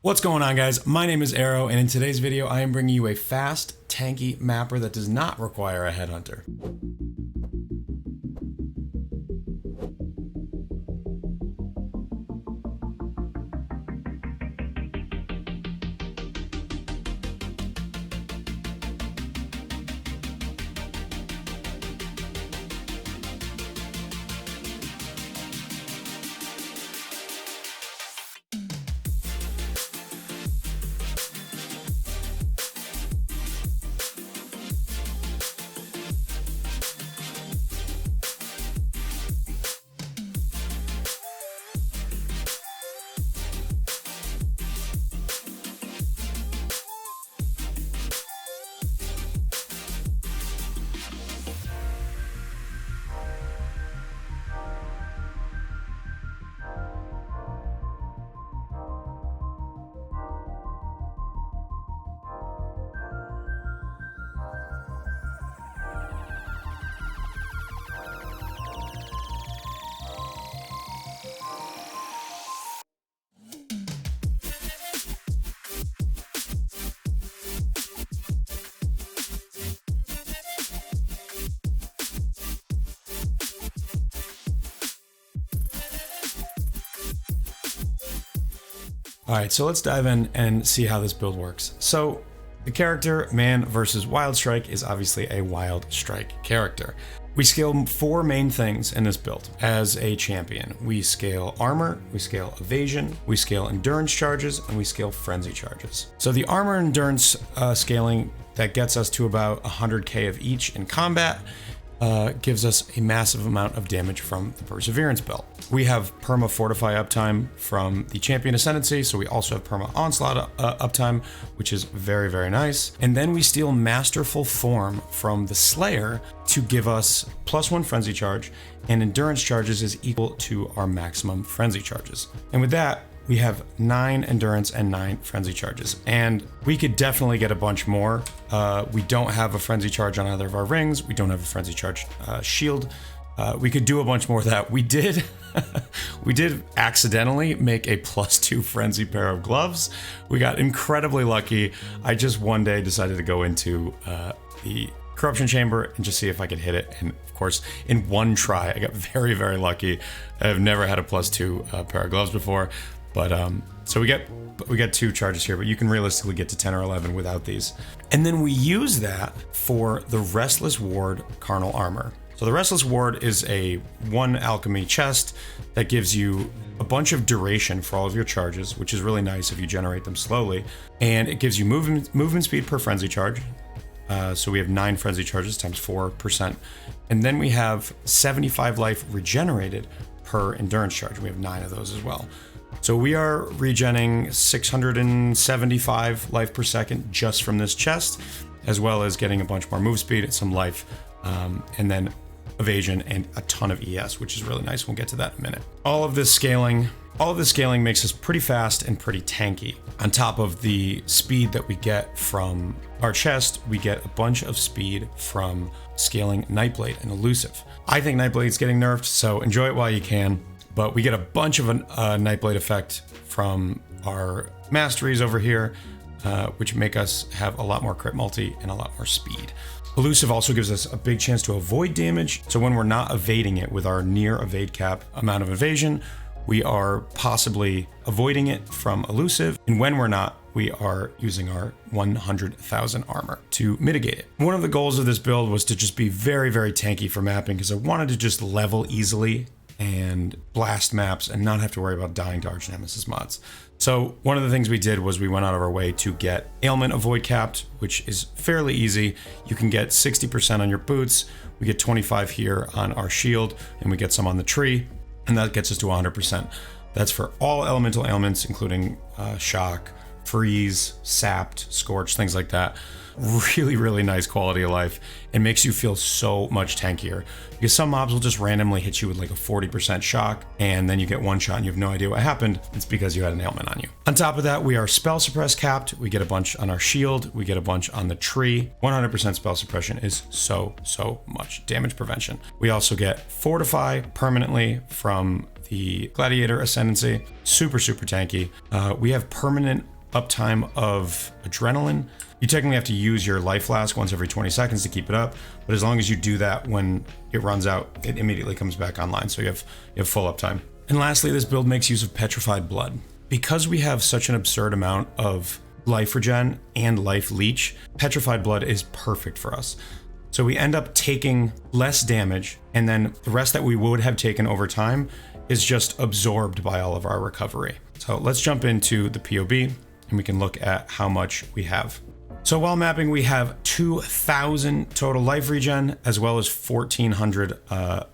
What's going on, guys? My name is Arrow, and in today's video I am bringing you a fast, tanky mapper that does not require a headhunter. Alright, so let's dive in and see how this build works. So, the character, man versus wild strike, is obviously a wild strike character. We scale 4 main things in this build as a champion. We scale armor, we scale evasion, we scale endurance charges, and we scale frenzy charges. So the armor and endurance scaling that gets us to about 100k of each in combat gives us a massive amount of damage from the perseverance belt. We have perma-fortify uptime from the champion Ascendancy, so we also have perma-onslaught uptime, which is very, very nice. And then we steal masterful form from the Slayer to give us +1 frenzy charge, and endurance charges is equal to our maximum frenzy charges. And with that, we have 9 endurance and 9 frenzy charges, and we could definitely get a bunch more. We don't have a frenzy charge on either of our rings. We don't have a frenzy charge shield. We could do a bunch more of that. We did we did accidentally make a +2 frenzy pair of gloves. We got incredibly lucky. I just one day decided to go into the corruption chamber and just see if I could hit it, and of course in one try I got very, very lucky. I've never had a +2 pair of gloves before. But so we get 2 charges here, but you can realistically get to 10 or 11 without these. And then we use that for the Restless Ward Carnal Armor. So the Restless Ward is a 1 alchemy chest that gives you a bunch of duration for all of your charges, which is really nice if you generate them slowly. And it gives you movement speed per frenzy charge. So we have 9 frenzy charges times 4%. And then we have 75 life regenerated per endurance charge. We have 9 of those as well. So we are regenning 675 life per second just from this chest, as well as getting a bunch more move speed and some life, and then evasion and a ton of ES, which is really nice. We'll get to that in a minute. All of this scaling makes us pretty fast and pretty tanky. On top of the speed that we get from our chest, we get a bunch of speed from scaling Nightblade and Elusive. I think Nightblade's getting nerfed, so enjoy it while you can. But we get a bunch of a Nightblade effect from our masteries over here, which make us have a lot more crit multi and a lot more speed. Elusive also gives us a big chance to avoid damage, so when we're not evading it with our near evade cap amount of evasion, we are possibly avoiding it from Elusive, and when we're not, we are using our 100,000 armor to mitigate it. One of the goals of this build was to just be very, very tanky for mapping, because I wanted to just level easily and blast maps and not have to worry about dying to Arch Nemesis mods. So one of the things we did was we went out of our way to get ailment avoid capped, which is fairly easy. You can get 60% on your boots, we get 25 here on our shield, and we get some on the tree, and that gets us to 100%. That's for all elemental ailments, including shock, freeze, sapped, scorch, things like that. Really, really nice quality of life. It makes you feel so much tankier, because some mobs will just randomly hit you with like a 40% shock, and then you get one shot and you have no idea what happened. It's because you had an ailment on you. On top of that, we are spell suppress capped. We get a bunch on our shield. We get a bunch on the tree. 100% spell suppression is so much damage prevention. We also get fortify permanently from the Gladiator Ascendancy. Super tanky. We have permanent uptime of adrenaline. You technically have to use your life flask once every 20 seconds to keep it up, but as long as you do that when it runs out, it immediately comes back online, so you have full uptime. And lastly, this build makes use of petrified blood. Because we have such an absurd amount of life regen and life leech, petrified blood is perfect for us. So we end up taking less damage, and then the rest that we would have taken over time is just absorbed by all of our recovery. So let's jump into the POB and we can look at how much we have. So while mapping, we have 2,000 total life regen, as well as 1,400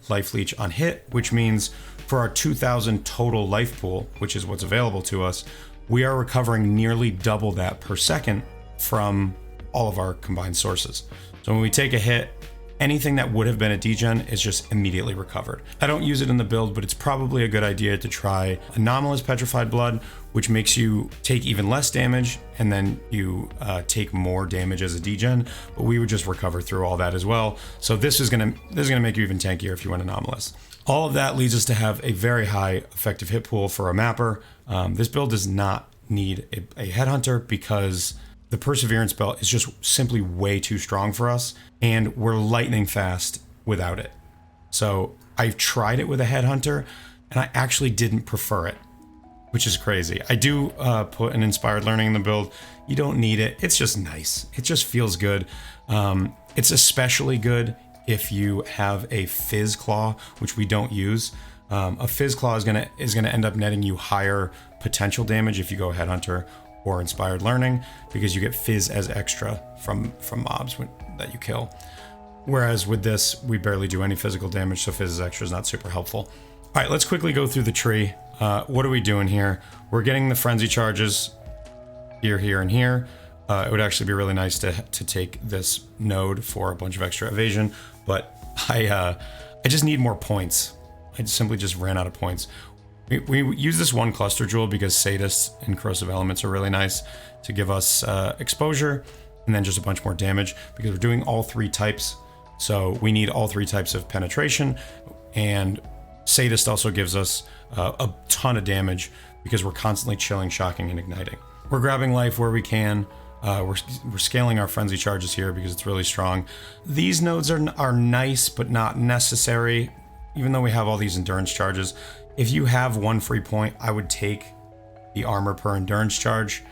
life leech on hit, which means for our 2,000 total life pool, which is what's available to us, we are recovering nearly double that per second from all of our combined sources. So when we take a hit, anything that would have been a degen is just immediately recovered. I don't use it in the build, but it's probably a good idea to try anomalous petrified blood, which makes you take even less damage, and then you take more damage as a degen, but we would just recover through all that as well. So this is gonna make you even tankier if you went anomalous. All of that leads us to have a very high effective hit pool for a mapper. This build does not need a headhunter because the perseverance belt is just simply way too strong for us, and we're lightning fast without it. So I've tried it with a headhunter, and I actually didn't prefer it, which is crazy. I do put an inspired learning in the build. You don't need it. It's just nice. It just feels good. It's especially good if you have a fizz claw, which we don't use. A fizz claw is gonna end up netting you higher potential damage if you go headhunter or inspired learning, because you get fizz as extra from mobs that you kill. Whereas with this, we barely do any physical damage, so fizz as extra is not super helpful. All right, let's quickly go through the tree. What are we doing here? We're getting the frenzy charges here, here, and here. It would actually be really nice to take this node for a bunch of extra evasion, but I just need more points. I simply just ran out of points. We use this one cluster jewel because Sadists and corrosive elements are really nice to give us exposure and then just a bunch more damage, because we're doing all three types. So we need all three types of penetration, and Sadist also gives us a ton of damage because we're constantly chilling, shocking, and igniting. We're grabbing life where we can. We're scaling our frenzy charges here because it's really strong. These nodes are nice, but not necessary, even though we have all these endurance charges. If you have one free point, I would take the armor per endurance charge,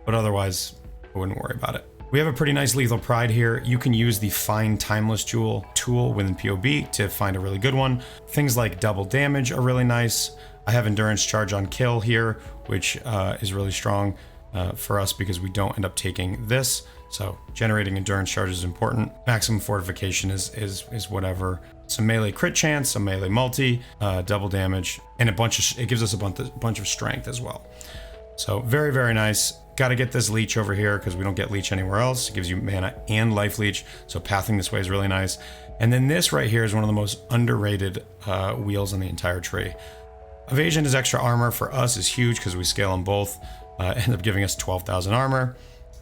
but otherwise I wouldn't worry about it. We have a pretty nice lethal pride here. You can use the find timeless jewel tool within POB to find a really good one. Things like double damage are really nice. I have endurance charge on kill here, which is really strong for us because we don't end up taking this. So generating endurance charge is important. Maximum fortification is whatever. Some melee crit chance, some melee multi, double damage, and it gives us a bunch of strength as well. So very, very nice. Got to get this leech over here because we don't get leech anywhere else. It gives you mana and life leech, so pathing this way is really nice. And then this right here is one of the most underrated wheels on the entire tree. Evasion is extra armor for us is huge because we scale them both. End up giving us 12,000 armor.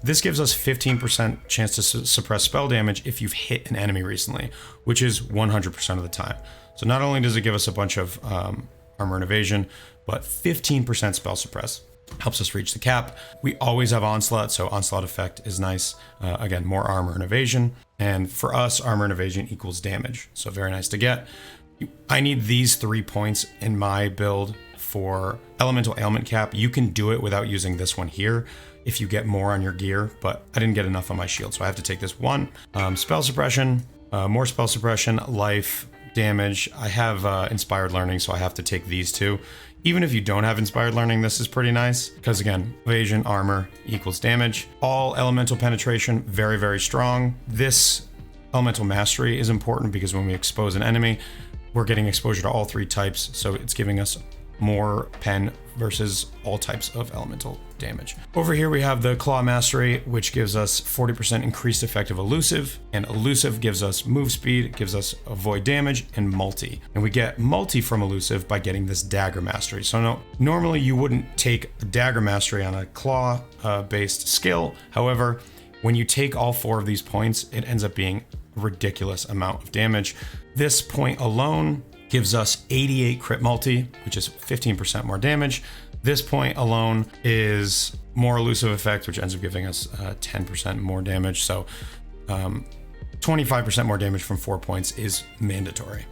This gives us 15% chance to suppress spell damage if you've hit an enemy recently, which is 100% of the time. So not only does it give us a bunch of armor and evasion, but 15% spell suppress. Helps us reach the cap. We always have onslaught, so onslaught effect is nice. Again, more armor and evasion. And for us, armor and evasion equals damage. So very nice to get. I need these 3 points in my build for elemental ailment cap. You can do it without using this one here if you get more on your gear, but I didn't get enough on my shield, so I have to take this one. Spell suppression, more spell suppression, life, damage. I have inspired learning, so I have to take these two. Even if you don't have inspired learning, this is pretty nice because again, evasion, armor equals damage. All elemental penetration, very, very strong. This elemental mastery is important because when we expose an enemy, we're getting exposure to all three types, so it's giving us more pen versus all types of elemental damage. Over here we have the Claw Mastery, which gives us 40% increased effective elusive, and elusive gives us move speed, gives us avoid damage, and multi. And we get multi from elusive by getting this Dagger Mastery. So no, normally you wouldn't take a Dagger Mastery on a claw based skill. However, when you take all 4 of these points, it ends up being a ridiculous amount of damage. This point alone gives us 88 crit multi, which is 15% more damage. This point alone is more elusive effect, which ends up giving us 10% more damage. So 25% more damage from 4 points is mandatory.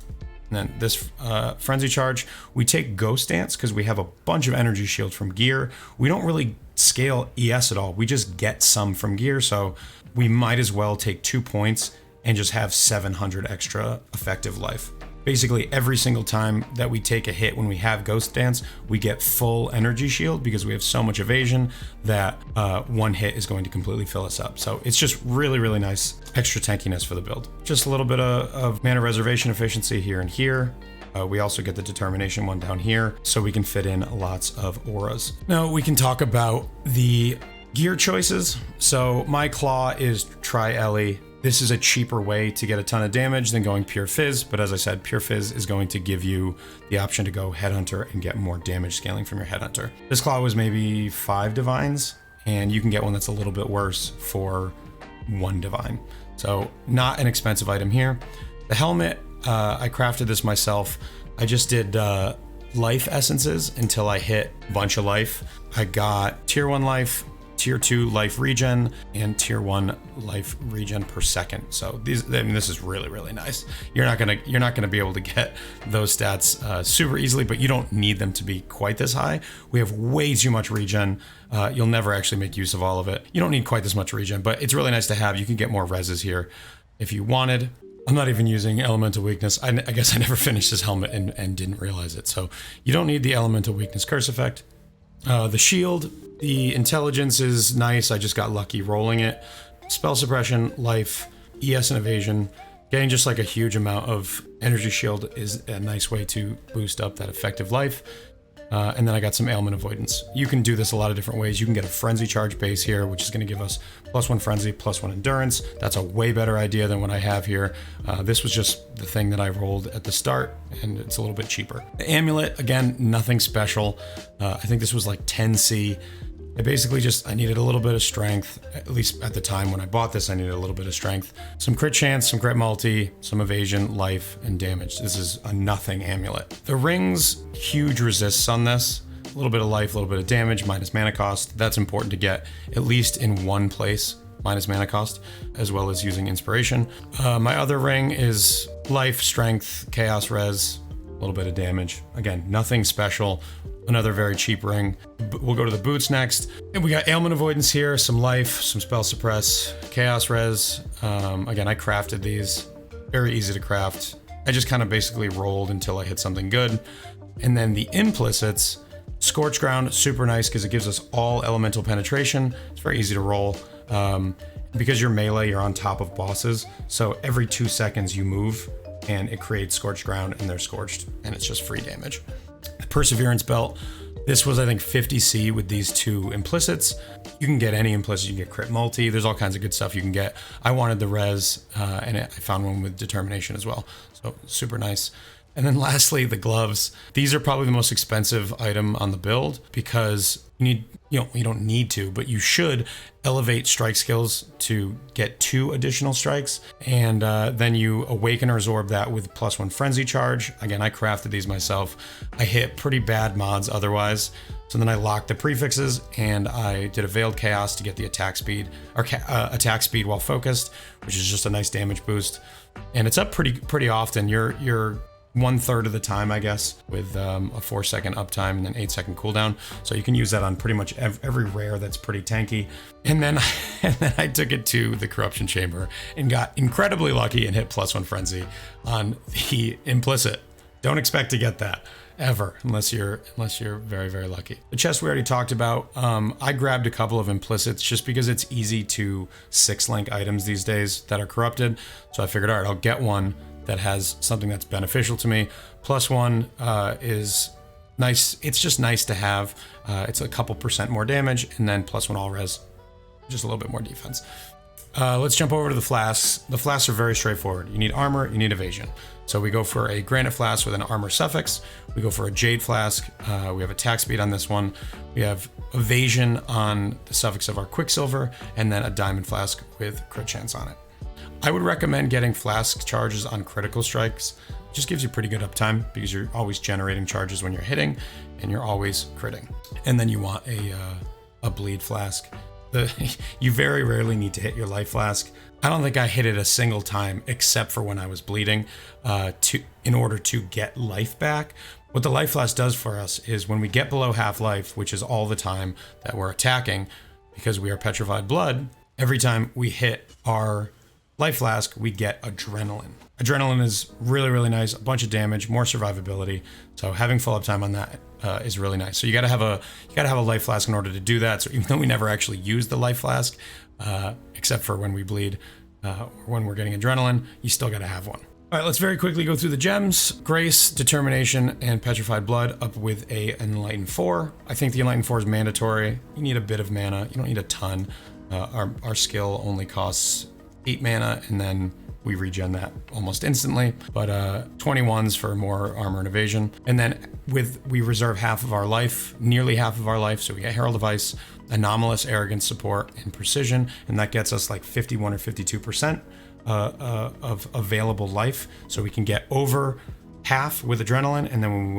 And then this frenzy charge, we take Ghost Dance because we have a bunch of energy shield from gear. We don't really scale ES at all. We just get some from gear. So we might as well take 2 points and just have 700 extra effective life. Basically, every single time that we take a hit when we have Ghost Dance, we get full energy shield because we have so much evasion that one hit is going to completely fill us up. So it's just really, really nice extra tankiness for the build. Just a little bit of mana reservation efficiency here and here. We also get the determination one down here, so we can fit in lots of auras. Now we can talk about the gear choices. So my claw is Tri-Ellie. This is a cheaper way to get a ton of damage than going Pure Fizz, but as I said, Pure Fizz is going to give you the option to go Headhunter and get more damage scaling from your Headhunter. This claw was maybe 5 divines, and you can get one that's a little bit worse for 1 divine. So not an expensive item here. The helmet, I crafted this myself. I just did life essences until I hit a bunch of life. I got tier 1 life, tier 2 life regen, and tier 1 life regen per second. So this is really, really nice. You're not gonna be able to get those stats super easily, but you don't need them to be quite this high. We have way too much regen. You'll never actually make use of all of it. You don't need quite this much regen, but it's really nice to have. You can get more reses here if you wanted. I'm not even using elemental weakness. I guess I never finished this helmet and didn't realize it. So you don't need the elemental weakness curse effect. The shield, the intelligence is nice. I just got lucky rolling it. Spell suppression, life, ES and evasion. Getting just like a huge amount of energy shield is a nice way to boost up that effective life. And then I got some ailment avoidance. You can do this a lot of different ways. You can get a frenzy charge base here, which is going to give us +1 frenzy, +1 endurance. That's a way better idea than what I have here. This was just the thing that I rolled at the start, and it's a little bit cheaper. The amulet, again, nothing special. I think this was like 10C. I needed a little bit of strength, at least at the time when I bought this, I needed a little bit of strength. Some crit chance, some crit multi, some evasion, life, and damage. This is a nothing amulet. The rings, huge resists on this. A little bit of life, a little bit of damage, minus mana cost. That's important to get, at least in one place, minus mana cost, as well as using inspiration. My other ring is life, strength, chaos res, a little bit of damage. Again, nothing special. Another very cheap ring. We'll go to the boots next. And we got ailment avoidance here, some life, some spell suppress, chaos res. Again, I crafted these. Very easy to craft. I just kind of basically rolled until I hit something good. And then the implicits, Scorch Ground, super nice because it gives us all elemental penetration. It's very easy to roll. Because you're melee, you're on top of bosses. So every 2 seconds you move and it creates Scorched Ground and they're scorched and it's just free damage. Perseverance belt. This was, I think, 50C with these 2 implicits. You can get any implicit. You can get crit multi. There's all kinds of good stuff you can get. I wanted the res, and I found one with determination as well. So super nice. And then lastly, the gloves. These are probably the most expensive item on the build because you don't need to, but you should elevate strike skills to get 2 additional strikes. And then you awaken or absorb that with +1 frenzy charge. Again, I crafted these myself. I hit pretty bad mods otherwise. So then I locked the prefixes and I did a veiled chaos to get the attack speed or attack speed while focused, which is just a nice damage boost. And it's up pretty often. You're 1/3 of the time, I guess, with a 4-second uptime and then 8-second cooldown. So you can use that on pretty much every rare that's pretty tanky. And then I took it to the corruption chamber and got incredibly lucky and hit +1 frenzy on the implicit. Don't expect to get that ever unless you're very, very lucky. The chest we already talked about. I grabbed a couple of implicits just because it's easy to 6-link items these days that are corrupted. So I figured, all right, I'll get one that has something that's beneficial to me. +1 is nice. It's just nice to have. It's a couple % more damage, and then +1 all res, just a little bit more defense. Let's jump over to the flasks. The flasks are very straightforward. You need armor, you need evasion. So we go for a granite flask with an armor suffix. We go for a jade flask. We have attack speed on this one. We have evasion on the suffix of our quicksilver, and then a diamond flask with crit chance on it. I would recommend getting flask charges on critical strikes. just gives you pretty good uptime because you're always generating charges when you're hitting and you're always critting. And then you want a bleed flask. You very rarely need to hit your life flask. I don't think I hit it a single time except for when I was bleeding in order to get life back. What the life flask does for us is when we get below half life, which is all the time that we're attacking, because we are petrified blood, every time we hit our life flask, we get adrenaline. Adrenaline is really, really nice. A bunch of damage, more survivability. So having full uptime on that is really nice. So you gotta have a life flask in order to do that. So even though we never actually use the life flask, except for when we bleed or when we're getting adrenaline, you still gotta have one. All right, let's very quickly go through the gems. Grace, Determination, and Petrified Blood up with an Enlightened 4. I think the Enlightened 4 is mandatory. You need a bit of mana. You don't need a ton. Our skill only costs 8 mana, and then we regen that almost instantly. But 21s for more armor and evasion. And then we reserve half of our life, nearly half of our life. So we get Herald of Ice, Anomalous, Arrogance, Support, and Precision. And that gets us like 51 or 52% of available life. So we can get over half with adrenaline. And then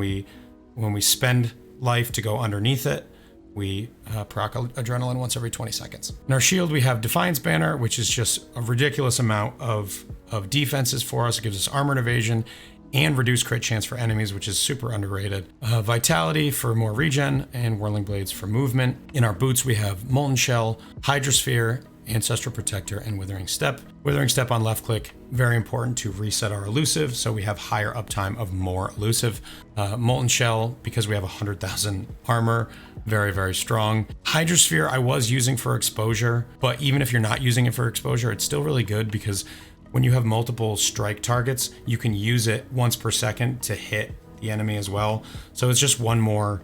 when we spend life to go underneath it, we proc adrenaline once every 20 seconds. In our shield, we have Defiance Banner, which is just a ridiculous amount of defenses for us. It gives us armor and evasion and reduced crit chance for enemies, which is super underrated. Vitality for more regen and Whirling Blades for movement. In our boots, we have Molten Shell, Hydrosphere, Ancestral Protector, and Withering Step. Withering Step on left click, very important to reset our elusive, so we have higher uptime of more elusive. Molten Shell, because we have 100,000 armor, very, very strong. Hydrosphere I was using for exposure, but even if you're not using it for exposure, it's still really good because when you have multiple strike targets, you can use it once per second to hit the enemy as well. So it's just one more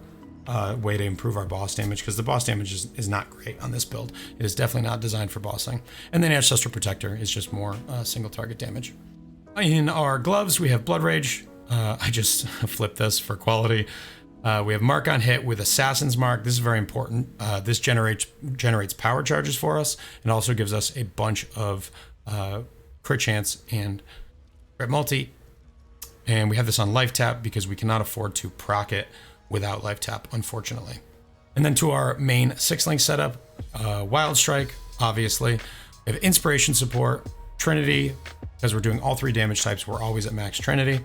way to improve our boss damage, because the boss damage is not great on this build. It is definitely not designed for bossing. And then Ancestral Protector is just more single target damage. In our gloves, we have Blood Rage. I just flipped this for quality. We have Mark on Hit with Assassin's Mark. This is very important. This generates power charges for us and also gives us a bunch of crit chance and crit multi. And we have this on life tap because we cannot afford to proc it without life tap, unfortunately. And then to our main 6-link setup, Wild Strike, obviously. We have Inspiration Support, Trinity, because we're doing all 3 damage types, we're always at max Trinity.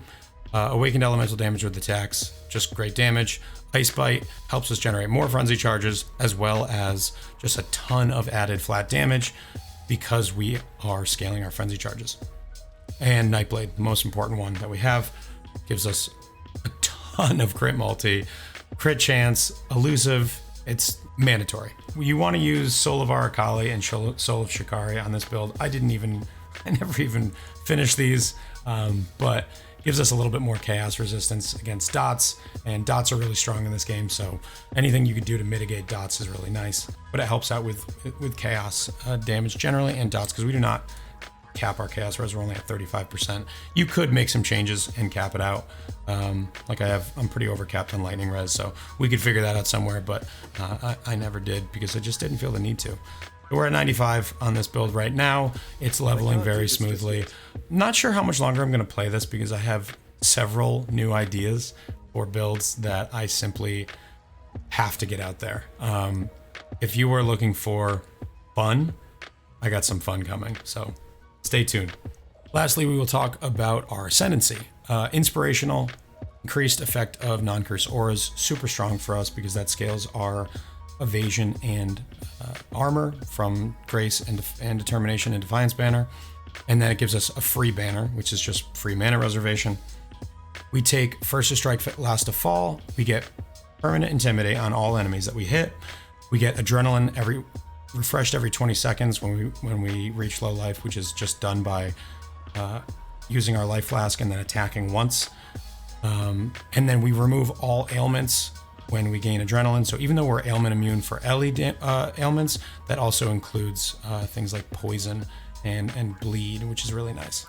Awakened Elemental damage with attacks, just great damage. Ice Bite helps us generate more frenzy charges, as well as just a ton of added flat damage because we are scaling our frenzy charges. And Nightblade, the most important one that we have, gives us a ton of crit multi, crit chance, elusive. It's mandatory. You want to use Soul of Arakali and Soul of Shikari on this build. I never even finished these, but gives us a little bit more chaos resistance against dots, and dots are really strong in this game, so anything you could do to mitigate dots is really nice. But it helps out with chaos damage generally and dots, because we do not cap our chaos res. We're only at 35%. You could make some changes and cap it out. Like I'm pretty overcapped on lightning res, so we could figure that out somewhere, but I never did because I just didn't feel the need to. We're at 95 on this build right now. It's leveling very smoothly. Not sure how much longer I'm going to play this because I have several new ideas for builds that I simply have to get out there. If you were looking for fun, I got some fun coming, so stay tuned. Lastly, we will talk about our Ascendancy. Inspirational, increased effect of non-curse auras, super strong for us because that scales our evasion and armor from Grace and Determination and Defiance Banner. And then it gives us a free banner, which is just free mana reservation. We take First to Strike, Last to Fall. We get Permanent Intimidate on all enemies that we hit. We get Adrenaline refreshed every 20 seconds when we reach low life, which is just done by using our life flask and then attacking once. And then we remove all ailments when we gain adrenaline. So even though we're ailment immune for ailments, that also includes things like poison and bleed, which is really nice.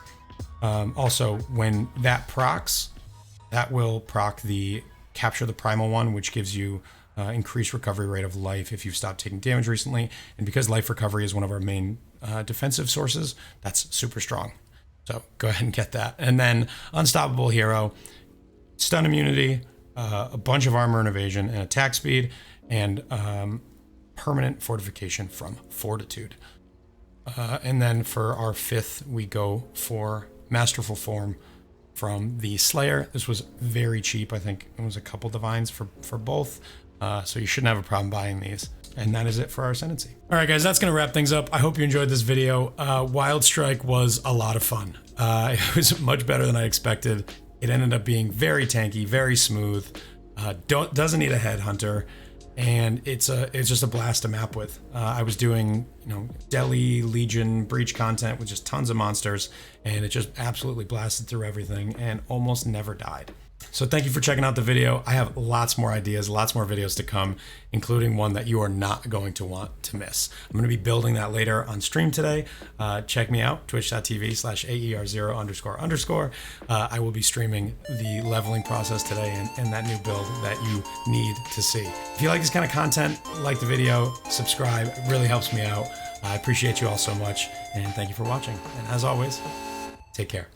Also, when that procs, that will proc the Capture the Primal one, which gives you increased recovery rate of life if you've stopped taking damage recently. And because life recovery is one of our main defensive sources, that's super strong. So go ahead and get that. And then Unstoppable Hero, stun immunity, a bunch of armor and evasion, and attack speed, and permanent fortification from Fortitude. And then for our 5th, we go for Masterful Form from the Slayer. This was very cheap. I think it was a couple divines for both. So you shouldn't have a problem buying these. And that is it for our Ascendancy. All right, guys, that's going to wrap things up. I hope you enjoyed this video. Wild Strike was a lot of fun. It was much better than I expected. It ended up being very tanky, very smooth. Doesn't need a headhunter, and it's just a blast to map with. I was doing, Delhi, Legion, Breach content with just tons of monsters, and it just absolutely blasted through everything and almost never died. So thank you for checking out the video. I have lots more ideas, lots more videos to come, including one that you are not going to want to miss. I'm going to be building that later on stream today. Check me out, twitch.tv/AER0__. I will be streaming the leveling process today and that new build that you need to see. If you like this kind of content, like the video, subscribe. It really helps me out. I appreciate you all so much, and thank you for watching. And as always, take care.